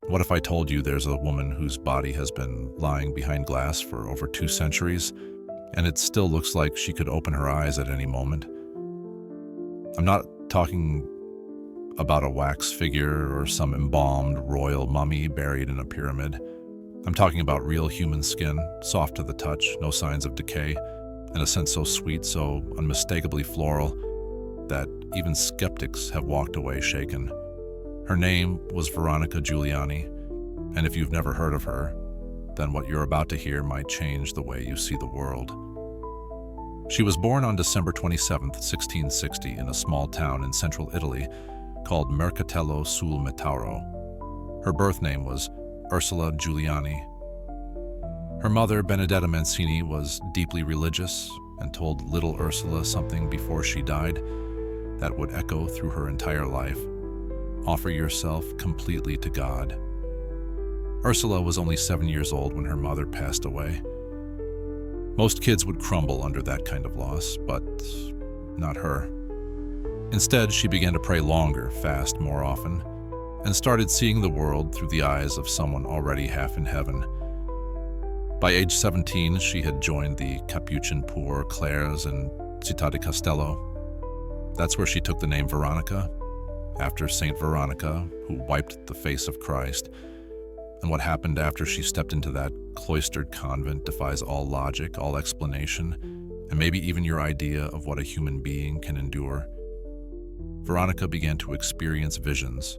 What if I told you there's a woman whose body has been lying behind glass for over 2 centuries, and it still looks like she could open her eyes at any moment? I'm not talking about a wax figure or some embalmed royal mummy buried in a pyramid. I'm talking about real human skin, soft to the touch, no signs of decay, and a scent so sweet, so unmistakably floral, that even skeptics have walked away shaken. Her name was Veronica Giuliani, and if you've never heard of her, then what you're about to hear might change the way you see the world. She was born on December 27, 1660, in a small town in central Italy called Mercatello sul Metauro. Her birth name was Ursula Giuliani. Her mother, Benedetta Mancini, was deeply religious and told little Ursula something before she died that would echo through her entire life. Offer yourself completely to God. Ursula was only 7 years old when her mother passed away. Most kids would crumble under that kind of loss, but not her. Instead, she began to pray longer, fast more often, and started seeing the world through the eyes of someone already half in heaven. By age 17, she had joined the Capuchin Poor Clares in Città di Castello. That's where she took the name Veronica, after Saint Veronica, who wiped the face of Christ. And what happened after she stepped into that cloistered convent defies all logic, all explanation, and maybe even your idea of what a human being can endure. Veronica began to experience visions,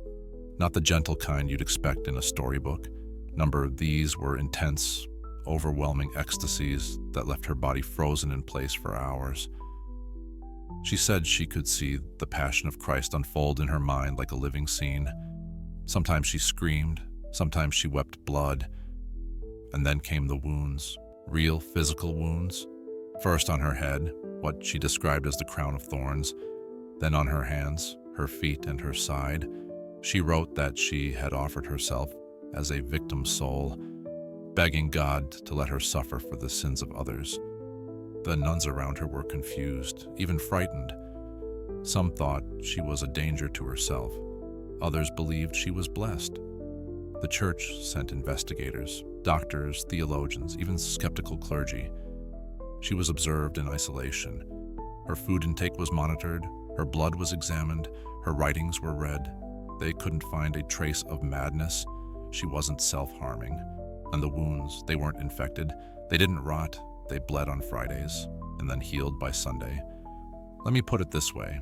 not the gentle kind you'd expect in a storybook. These were intense, overwhelming ecstasies that left her body frozen in place for hours. She said she could see the Passion of Christ unfold in her mind like a living scene. Sometimes she screamed, sometimes she wept blood, and then came the wounds, real physical wounds. First on her head, what she described as the crown of thorns, then on her hands, her feet, and her side. She wrote that she had offered herself as a victim soul, begging God to let her suffer for the sins of others. The nuns around her were confused, even frightened. Some thought she was a danger to herself. Others believed she was blessed. The church sent investigators, doctors, theologians, even skeptical clergy. She was observed in isolation. Her food intake was monitored, her blood was examined, her writings were read. They couldn't find a trace of madness. She wasn't self-harming. And the wounds, they weren't infected. They didn't rot. They bled on Fridays and then healed by Sunday. Let me put it this way.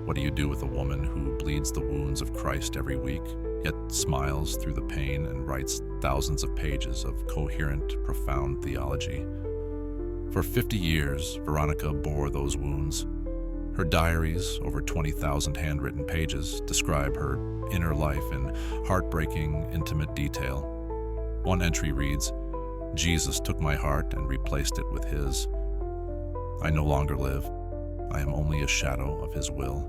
What do you do with a woman who bleeds the wounds of Christ every week, yet smiles through the pain and writes thousands of pages of coherent, profound theology? For 50 years, Veronica bore those wounds. Her diaries, over 20,000 handwritten pages, describe her inner life in heartbreaking, intimate detail. One entry reads, "Jesus took my heart and replaced it with his. I no longer live. I am only a shadow of his will."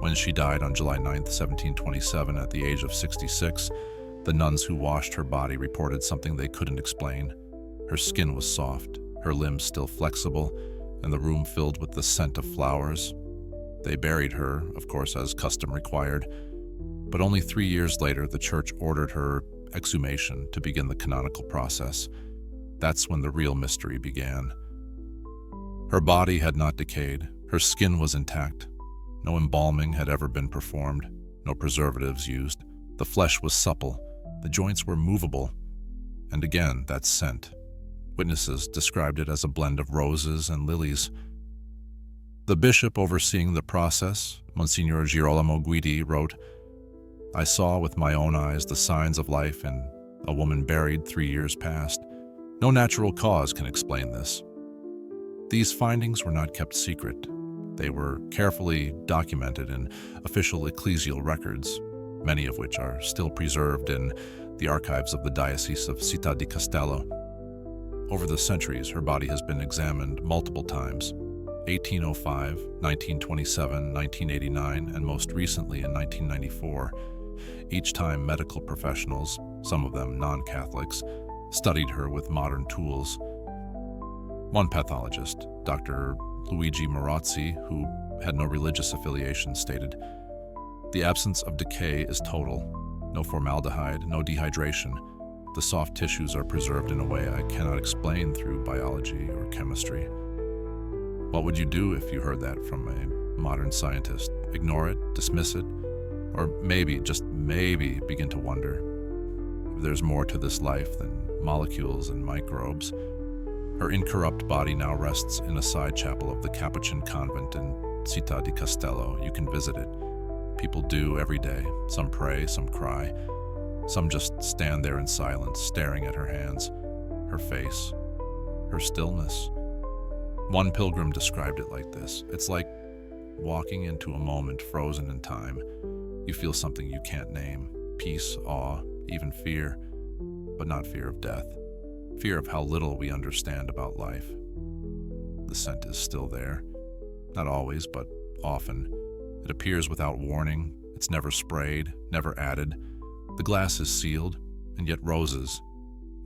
When she died on July 9, 1727, at the age of 66, the nuns who washed her body reported something they couldn't explain. Her skin was soft, her limbs still flexible, and the room filled with the scent of flowers. They buried her, of course, as custom required, but only 3 years later, the church ordered her exhumation to begin the canonical process. That's when the real mystery began. Her body had not decayed. Her skin was intact. No embalming had ever been performed, no preservatives used. The flesh was supple. The joints were movable. And again, that scent. Witnesses described it as a blend of roses and lilies. The bishop overseeing the process, Monsignor Girolamo Guidi, wrote, "I saw with my own eyes the signs of life in a woman buried 3 years past. No natural cause can explain this." These findings were not kept secret. They were carefully documented in official ecclesial records, many of which are still preserved in the archives of the Diocese of Città di Castello. Over the centuries, her body has been examined multiple times: 1805, 1927, 1989, and most recently in 1994. Each time, medical professionals, some of them non-Catholics, studied her with modern tools. One pathologist, Dr. Luigi Marazzi, who had no religious affiliation, stated, "The absence of decay is total. No formaldehyde, no dehydration. The soft tissues are preserved in a way I cannot explain through biology or chemistry. What would you do if you heard that from a modern scientist? Ignore it? Dismiss it? Or maybe, just maybe, begin to wonder if there's more to this life than molecules and microbes. Her incorrupt body now rests in a side chapel of the Capuchin convent in Città di Castello. You can visit it. People do every day. Some pray, some cry. Some just stand there in silence, staring at her hands, her face, her stillness. One pilgrim described it like this: it's like walking into a moment frozen in time. You feel something you can't name: peace, awe, even fear, but not fear of death. Fear of how little we understand about life. The scent is still there. Not always, but often. It appears without warning. It's never sprayed, never added. The glass is sealed, and yet roses.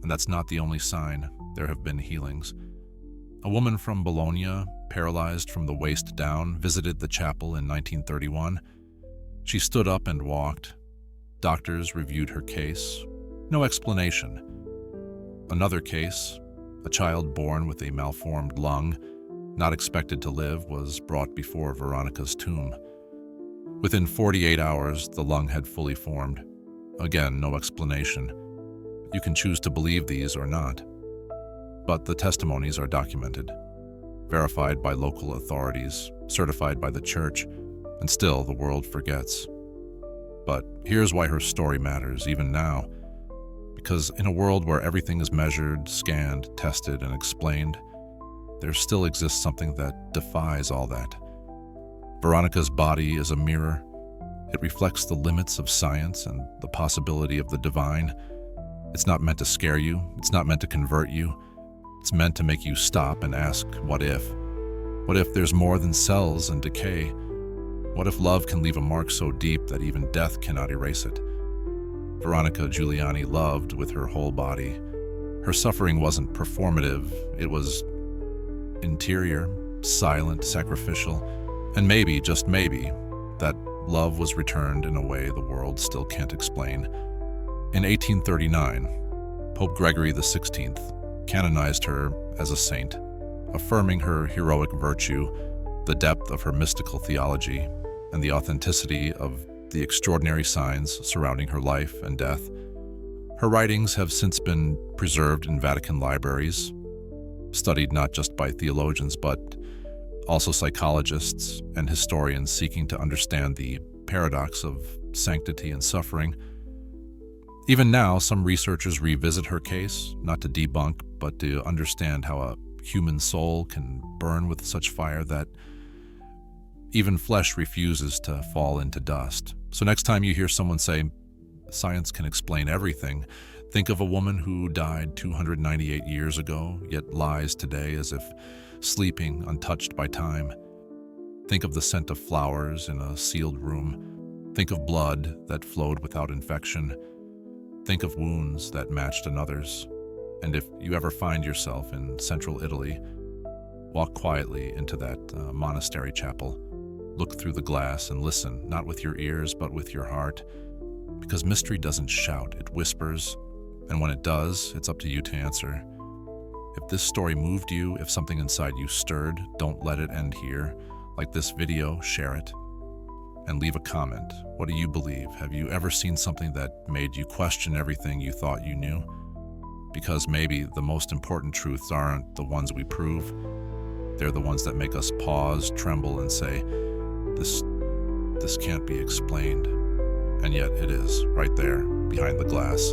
And that's not the only sign. There have been healings. A woman from Bologna, paralyzed from the waist down, visited the chapel in 1931. She stood up and walked. Doctors reviewed her case. No explanation. Another case, a child born with a malformed lung, not expected to live, was brought before Veronica's tomb. Within 48 hours, the lung had fully formed. Again, no explanation. You can choose to believe these or not. But the testimonies are documented, verified by local authorities, certified by the church, and still the world forgets. But here's why her story matters, even now. Because in a world where everything is measured, scanned, tested, and explained, there still exists something that defies all that. Veronica's body is a mirror. It reflects the limits of science and the possibility of the divine. It's not meant to scare you. It's not meant to convert you. It's meant to make you stop and ask, what if? What if there's more than cells and decay? What if love can leave a mark so deep that even death cannot erase it? Veronica Giuliani loved with her whole body. Her suffering wasn't performative. It was interior, silent, sacrificial, and maybe, just maybe, that love was returned in a way the world still can't explain. In 1839, Pope Gregory XVI canonized her as a saint, affirming her heroic virtue, the depth of her mystical theology, and the authenticity of the extraordinary signs surrounding her life and death. Her writings have since been preserved in Vatican libraries, studied not just by theologians, but also psychologists and historians seeking to understand the paradox of sanctity and suffering. Even now, some researchers revisit her case, not to debunk, but to understand how a human soul can burn with such fire that even flesh refuses to fall into dust. So next time you hear someone say, science can explain everything, think of a woman who died 298 years ago, yet lies today as if sleeping, untouched by time. Think of the scent of flowers in a sealed room. Think of blood that flowed without infection. Think of wounds that matched another's. And if you ever find yourself in central Italy, walk quietly into that monastery chapel. Look through the glass and listen, not with your ears, but with your heart. Because mystery doesn't shout, it whispers. And when it does, it's up to you to answer. If this story moved you, if something inside you stirred, don't let it end here. Like this video, share it. And leave a comment. What do you believe? Have you ever seen something that made you question everything you thought you knew? Because maybe the most important truths aren't the ones we prove. They're the ones that make us pause, tremble, and say, this can't be explained. And yet it is, right there, behind the glass.